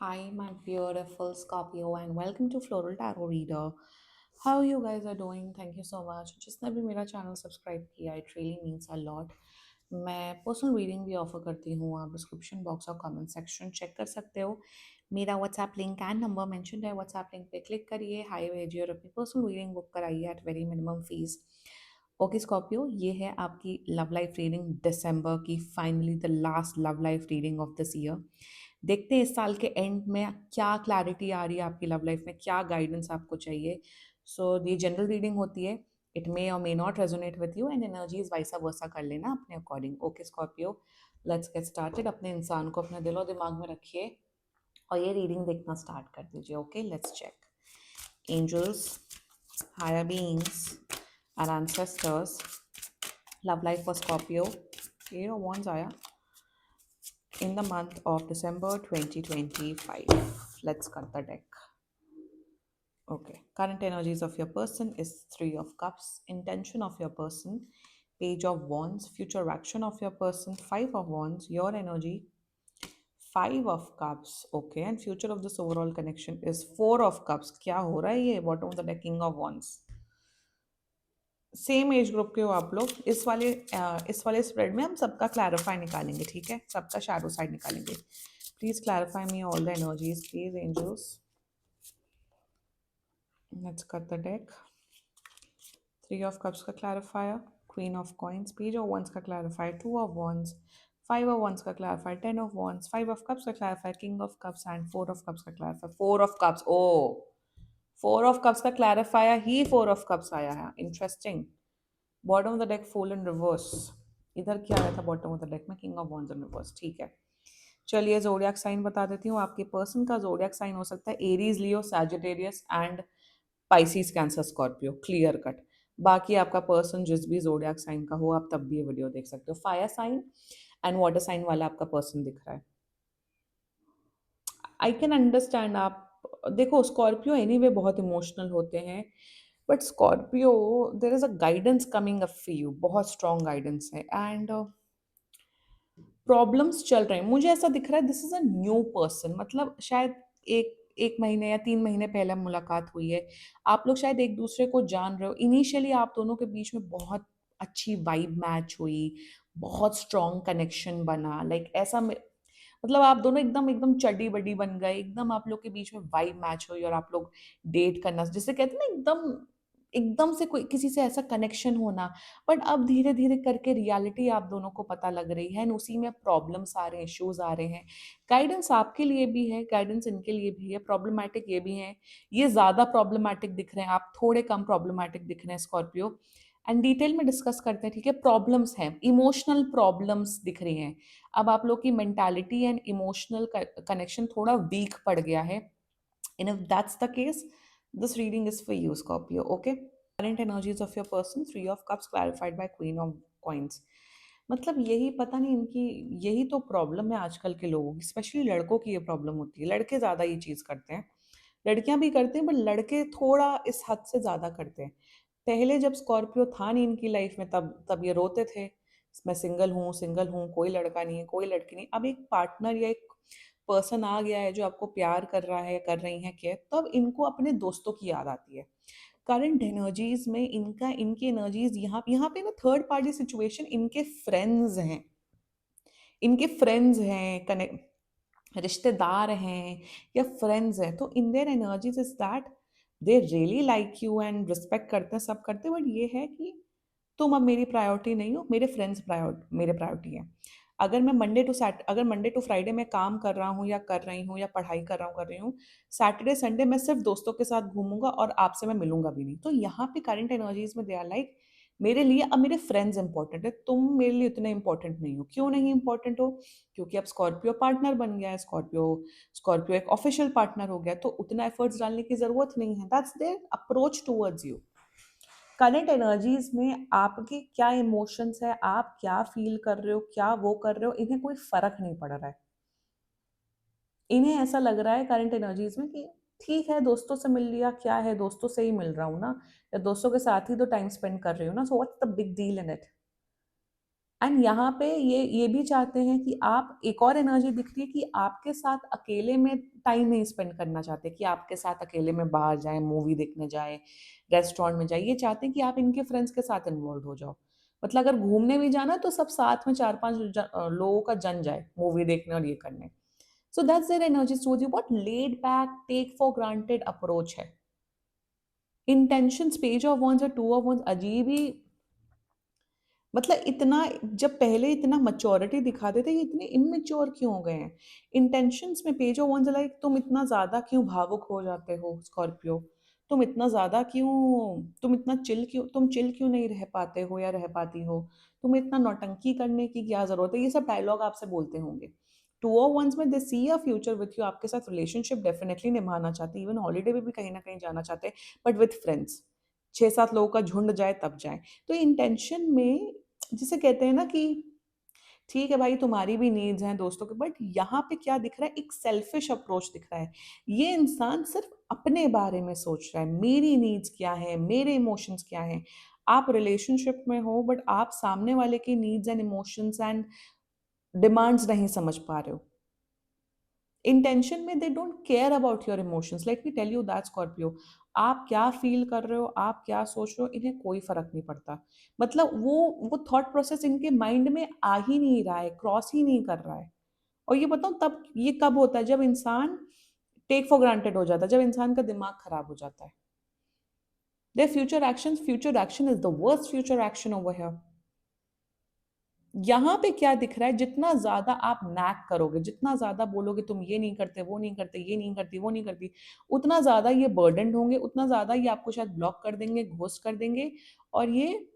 Hi, my beautiful Scorpio, and welcome to Floral Tarot Reader. How you guys are doing? Thank you so much. जिसने भी मेरा channel subscribe किया, it really means a lot. मैं personal reading भी offer करती हूँ, आप description box और कमेंट सेक्शन चेक कर सकते हो। मेरा WhatsApp link and number mention है, व्हाट्सएप लिंक पे क्लिक करिए, हाई भेजिए और अपनी पर्सनल रीडिंग बुक कराइए at very minimum fees. Okay Scorpio, ये है आपकी लव लाइफ रीडिंग दिसंबर की, finally the last love life reading of this year. देखते हैं इस साल के एंड में क्या क्लैरिटी आ रही है आपकी लव लाइफ में, क्या गाइडेंस आपको चाहिए। सो ये जनरल रीडिंग होती है, इट मे और may not resonate with you and energies vice versa लेना अपने according. Okay Scorpio, let's get started. अपने इंसान को अपने दिल और दिमाग में रखिए और ये रीडिंग देखना स्टार्ट कर दीजिए। Okay, let's check. Angels, higher beings and ancestors, love life for Scorpio, ये वॉन्ड्स आया in the month of December 2025. Let's cut the deck. Okay. Current energies of your person is Three of Cups. Intention of your person, Page of Wands. Future action of your person, Five of Wands. Your energy, Five of Cups. Okay. And future of this overall connection is Four of Cups. क्या हो रहा है ये? Bottom of the deck, King of Wands. Same age group के हो आप लोग। इस वाले स्प्रेड में हम सबका क्लैरिफाई निकालेंगे, ठीक है? सबका शैडो साइड निकालेंगे। Please clarify me all the energies, please angels. Let's cut the deck. Three of cups का clarifier, queen of coins, page of wands का clarifier, two of wands, five of wands का clarifier, ten of wands, five of cups का clarifier, king of cups and four of cups का clarifier. Four of cups, ओ four of cups का clarifier ही four of cups आया है। Interesting. Bottom of the deck full in reverse. इधर क्या आया था बॉटम ऑफ द डेक में? King of wands in reverse. ठीक है, चलिए जोडियाक साइन बता देती हूँ। आपके पर्सन का जोडियाक साइन हो सकता है Aries, Leo, Sagittarius and Pisces, cancer, Scorpio. Clear cut. बाकी आपका पर्सन जिस भी जोडियाक साइन का हो, आप तब भी ये वीडियो देख सकते हो। Fire sign and water sign वाला आपका पर्सन दिख रहा है। I can understand. आप देखो, स्कॉर्पियो एनीवे बहुत इमोशनल होते हैं, but Scorpio there is a guidance coming up for you, बहुत स्ट्रॉन्ग गाइडेंस है। एंड प्रॉब्लम्स चल रहे हैं, मुझे ऐसा दिख रहा है this is a new person. मतलब शायद एक एक महीने या 3 महीने पहले मुलाकात हुई है, आप लोग शायद एक दूसरे को जान रहे हो। इनिशियली आप दोनों के बीच में बहुत अच्छी वाइब मैच हुई, बहुत स्ट्रॉन्ग कनेक्शन बना, लाइक ऐसा मतलब आप दोनों एकदम एकदम चड्डी बड्डी बन गए, एकदम आप लोग के बीच में वाइब मैच हुई और आप लोग डेट करना, जिसे कहते हैं ना, एकदम एकदम से कोई किसी से ऐसा कनेक्शन होना। बट अब धीरे धीरे करके रियलिटी आप दोनों को पता लग रही है, एंड उसी में प्रॉब्लम्स आ रहे हैं, इश्यूज आ रहे हैं। गाइडेंस आपके लिए भी है, गाइडेंस इनके लिए भी है। प्रॉब्लमैटिक ये भी है, ये ज्यादा प्रॉब्लमैटिक दिख रहे हैं, आप थोड़े कम प्रॉब्लमैटिक दिख रहे हैं स्कॉर्पियो। एंड डिटेल में डिस्कस करते हैं, ठीक है? प्रॉब्लम्स हैं, इमोशनल प्रॉब्लम्स दिख रही हैं। अब आप लोग की मेंटालिटी एंड इमोशनल कनेक्शन थोड़ा वीक पड़ गया है। And if that's the case, this reading is for you, Scorpio. Okay. Current energies of your person, Three of Cups clarified by Queen of Coins. मतलब यही पता नहीं इनकी, यही तो प्रॉब्लम है आजकल के लोगों की, स्पेशली लड़कों की ये प्रॉब्लम होती है। लड़के ज़्यादा ये चीज़ करते हैं, लड़कियां भी करते हैं, बट लड़के थोड़ा इस हद से ज़्यादा करते हैं। पहले जब स्कॉर्पियो था नहीं इनकी लाइफ में, तब तब ये रोते थे, मैं सिंगल हूँ, कोई लड़का नहीं है, कोई लड़की नहीं। अब एक पार्टनर या एक पर्सन आ गया है जो आपको प्यार कर रहा है, कर रही है केयर, तब इनको अपने दोस्तों की याद आती है। करंट एनर्जीज में इनकी एनर्जीज यहाँ पे ना, थर्ड पार्टी सिचुएशन, इनके फ्रेंड्स हैं कनेक्ट, रिश्तेदार हैं या फ्रेंड्स हैं, तो in their energies is that they really like you and respect करते हैं, सब करते हैं, बट ये है कि तुम अब मेरी प्रायोरिटी नहीं हो, मेरे फ्रेंड्स मेरे प्रायोरिटी है। अगर मंडे टू फ्राइडे मैं काम कर रहा हूँ या कर रही हूँ या पढ़ाई कर रही हूँ, सैटरडे संडे मैं सिर्फ दोस्तों के साथ घूमूंगा और आपसे मैं मिलूंगा भी नहीं। तो यहाँ पे करंट एनर्जीज में दे आर लाइक, मेरे लिए अब मेरे फ्रेंड्स इंपॉर्टेंट है, तुम मेरे लिए उतने इंपॉर्टेंट नहीं हो। क्यों नहीं इंपॉर्टेंट हो? क्योंकि अब स्कॉर्पियो पार्टनर बन गया है, स्कॉर्पियो स्कॉर्पियो एक ऑफिशियल पार्टनर हो गया, तो उतना एफर्ट्स डालने की जरूरत नहीं है। That's there approach towards you. Current energies में आपके क्या इमोशंस है, आप क्या फील कर रहे हो, क्या वो कर रहे हो, इन्हें कोई फर्क नहीं पड़ रहा है। इन्हें ऐसा लग रहा है करंट एनर्जीज में कि ठीक है, दोस्तों से मिल लिया, क्या है, दोस्तों से ही मिल रहा हूँ ना, या दोस्तों के साथ ही तो टाइम स्पेंड कर रही हूँ ना, so what's the big deal in it. And यहाँ पे ये भी चाहते हैं कि आप, एक और एनर्जी दिख रही है कि आपके साथ अकेले में टाइम नहीं स्पेंड करना चाहते, कि आपके साथ अकेले में बाहर जाएँ, मूवी देखने जाएँ, रेस्टोरेंट में जाइए। ये चाहते हैं कि आप इनके फ्रेंड्स के साथ इन्वॉल्व हो जाओ। मतलब अगर घूमने भी जाना है तो सब साथ में 4-5 लोगों का जन जाए मूवी देखने और ये करने। So that's their energy towards you, बहुत laid back, take for granted approach है। इंटेंशंस पेज ऑफ वंस और टू ऑफ वंस अजीब ही, मतलब इतना, जब पहले इतना मैच्योरिटी दिखाते थे, ये इतने इमेच्योर क्यों हो गए हैं? इंटेंशंस में पेज ऑफ वंस लाइक, तुम इतना ज़्यादा क्यों भावुक हो जाते हो स्कॉर्पियो? तुम इतना चिल क्यों, तुम चिल क्यों नहीं रह पाते हो या रह पाती हो? तुम्हें इतना नौटंकी करने की क्या ज़रूरत है? ये सब डायलॉग आपसे बोलते होंगे। टू ऑफ वंस में दे सी अ फ्यूचर विथ यू, आपके साथ रिलेशनशिप डेफिनिटली निभाना चाहते हैं, इवन हॉलिडे में भी कहीं न कहीं जाना चाहते हैं, बट विथ फ्रेंड्स। 6-7 लोगों का झुंड जाए तब जाएँ। तो इंटेंशन में, जिसे कहते हैं ना कि ठीक है भाई, तुम्हारी भी नीड्स हैं दोस्तों के, बट यहाँ पे क्या दिख रहा है, एक सेल्फिश अप्रोच दिख रहा है। ये इंसान सिर्फ अपने बारे में सोच रहा है, मेरी नीड्स क्या है, मेरे इमोशंस क्या हैं। आप रिलेशनशिप में हो बट आप सामने वाले की needs and emotions and demands नहीं समझ पा रहे हो। इंटेंशन में they don't care about your emotions, let me tell you that Scorpio. आप क्या फील कर रहे हो, आप क्या सोच रहे हो, इन्हें कोई फर्क नहीं पड़ता। मतलब वो थॉट प्रोसेस इनके माइंड में आ ही नहीं रहा है, क्रॉस ही नहीं कर रहा है। और ये बताऊं, तब ये कब होता है, जब इंसान टेक फॉर ग्रांटेड हो जाता है, जब इंसान का दिमाग खराब हो जाता है। Their future action is the worst future action over here. यहाँ पे क्या दिख रहा है, जितना ज़्यादा आप नैग करोगे, जितना ज़्यादा बोलोगे तुम ये नहीं करते, वो नहीं करते, ये नहीं करती, वो नहीं करती, उतना ज़्यादा ये बर्डन्ड होंगे, उतना ज़्यादा ये आपको शायद ब्लॉक कर देंगे, घोस्ट कर देंगे। और ये,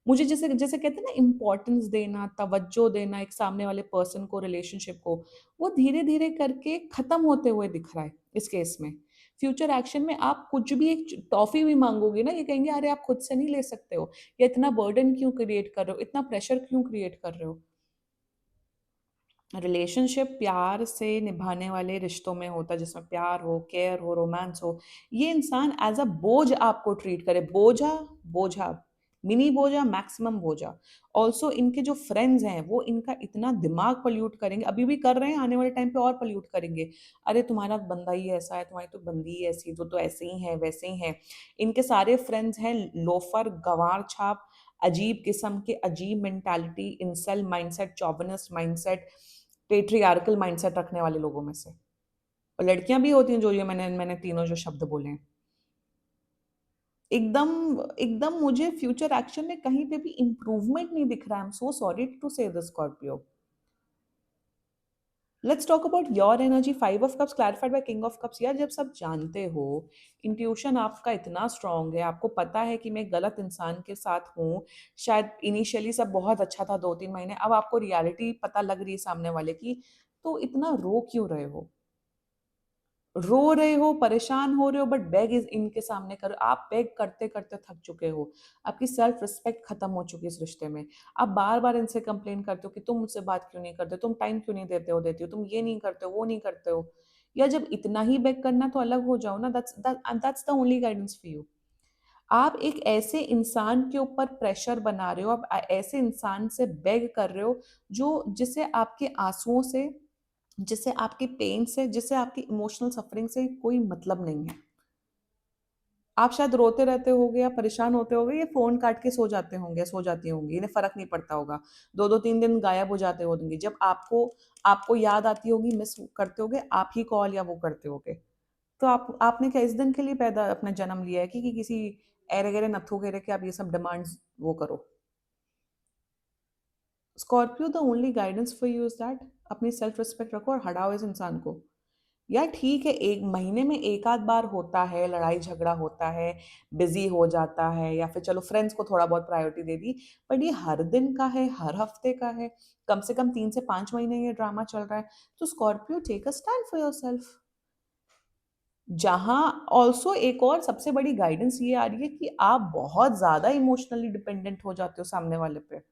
मुझे जैसे जैसे कहते हैं ना, इम्पोर्टेंस देना, तवज्जो देना एक सामने वाले पर्सन को, रिलेशनशिप को, वो धीरे-धीरे करके खत्म होते हुए दिख रहा है इस केस में। फ्यूचर एक्शन में आप कुछ भी, एक टॉफ़ी भी माँगोगे ना, ये कहेंगे अरे आप खुद से नहीं ले सकते हो, या इतना बर्डन क्यों क्रिएट कर रहे हो, इतना प्रेशर क्यों क्रिएट कर रहे हो? रिलेशनशिप प्यार से निभाने वाले रिश्तों में होता है, जिसमें प्यार हो, केयर हो, रोमांस हो। ये इंसान एज़ अ बोझ आपको ट्रीट करे, बोझा, बोझा, मिनी बोझा, मैक्सिमम बोझा। ऑल्सो इनके जो फ्रेंड्स हैं, वो इनका इतना दिमाग पॉल्यूट करेंगे, अभी भी कर रहे हैं, आने वाले टाइम पे और पॉल्यूट करेंगे। अरे तुम्हारा बंदा ही ऐसा है, तुम्हारी तो बंदी ही ऐसी, तो ऐसे ही है, वैसे ही है। इनके सारे फ्रेंड्स हैं लोफर, गँवार छाप, अजीब किस्म के, अजीब mentality, incel mindset, chauvinist mindset, patriarchal mindset रखने वाले लोगों में से। और लड़कियां भी होती हैं जो, ये मैंने मैंने तीनों जो शब्द बोले हैं। एकदम एकदम मुझे फ्यूचर एक्शन में कहीं पे भी इंप्रूवमेंट नहीं दिख रहा है। I am so sorry to say this Scorpio. Let's talk about your energy, 5 of cups clarified by king of cups. यार, जब सब जानते हो, इंट्यूशन आपका इतना स्ट्रांग है, आपको पता है कि मैं गलत इंसान के साथ हूँ, शायद इनिशियली सब बहुत अच्छा था 2-3 महीने, अब आपको रियलिटी पता लग रही है सामने वाले की, तो इतना रो क्यों रहे हो? रो रहे हो, परेशान हो रहे हो, बट बेग इज इनके सामने करो। आप बेग करते करते थक चुके हो, आपकी सेल्फ रिस्पेक्ट खत्म हो चुकी है इस रिश्ते में। आप बार बार इनसे कंप्लेन करते हो कि तुम मुझसे बात क्यों नहीं करते, तुम टाइम क्यों नहीं देते हो, देती हो, तुम ये नहीं करते हो, वो नहीं करते हो। या जब इतना ही बेग करना तो अलग हो जाओ ना। That's the only guidance for you. आप एक ऐसे इंसान के ऊपर प्रेशर बना रहे हो, आप ऐसे इंसान से बेग कर रहे हो, जो जिसे आपके आंसुओं से, जिससे आपकी पेन से, जिससे आपकी इमोशनल सफरिंग से कोई मतलब नहीं है। आप शायद रोते रहते होगे या परेशान होते होगे, ये फ़ोन काट के सो जाते होंगे, सो जाती होंगी, इन्हें फ़र्क नहीं पड़ता होगा। 2-2 3 दिन गायब हो जाते होंगे। जब आपको आपको याद आती होगी, मिस करते होगे, आप ही कॉल या वो करते होगे। तो आपने क्या इस दिन के लिए पैदा अपना जन्म लिया है कि किसी ऐरे-गैरे नत्थू के के आप ये सब डिमांड्स वो करो? Scorpio, the only guidance for you is that अपनी सेल्फ रिस्पेक्ट रखो और हटाओ इस इंसान को। यार ठीक है, 1 महीने में 1 आध बार होता है, लड़ाई झगड़ा होता है, बिज़ी हो जाता है, या फिर चलो फ्रेंड्स को थोड़ा बहुत प्रायोरिटी दे दी, बट ये हर दिन का है, हर हफ्ते का है, कम से कम 3 से 5 महीने ये ड्रामा चल रहा है। तो Scorpio, take a stand for yourself. जहाँ ऑल्सो एक और सबसे बड़ी गाइडेंस ये आ रही है कि आप बहुत ज़्यादा इमोशनली डिपेंडेंट हो जाते हो सामने वाले पे।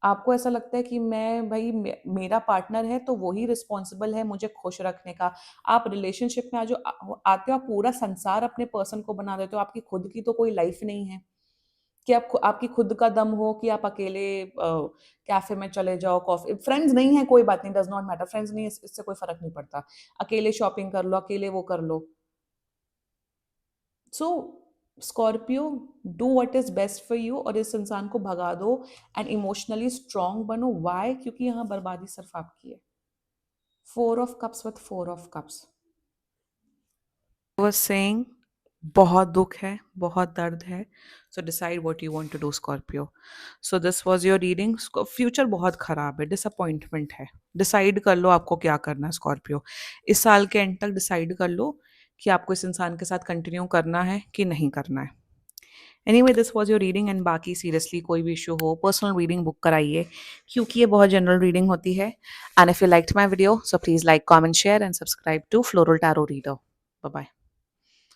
आपको ऐसा लगता है कि मैं भई मेरा पार्टनर है तो वो ही रिस्पॉन्सिबल है मुझे खुश रखने का। आप रिलेशनशिप में आ जो आते हो, आप पूरा संसार अपने पर्सन को बना देते हो, आपकी खुद की तो कोई लाइफ नहीं है। कि आपकी खुद का दम हो कि आप अकेले कैफ़े में चले जाओ, कॉफ़ी फ्रेंड्स नहीं है कोई बात नहीं, डज़ नॉट मैटर, फ्रेंड्स नहीं है इससे कोई फ़र्क नहीं पड़ता। अकेले शॉपिंग कर लो, अकेले वो कर लो। So Scorpio, do what is best for you और इस इंसान को भगा दो एंड इमोशनली स्ट्रॉन्ग बनो। व्हाई? क्योंकि यहाँ बर्बादी सिर्फ़ आपकी है। 4 of cups with 4 of cups. Was saying बहुत दुख है, बहुत दर्द है। So decide what you want to do Scorpio. So this was your reading. Future बहुत खराब है, डिसअपॉइंटमेंट है। डिसाइड कर लो आपको क्या करना है स्कॉर्पियो। इस साल के एंड तक डिसाइड कर लो कि आपको इस इंसान के साथ कंटिन्यू करना है कि नहीं करना है। Anyway this was your reading and बाकी सीरियसली कोई भी इशू हो पर्सनल रीडिंग बुक कराइए क्योंकि ये बहुत जनरल रीडिंग होती है। And if you liked my video so please like comment share and subscribe to floral tarot reader. Bye bye.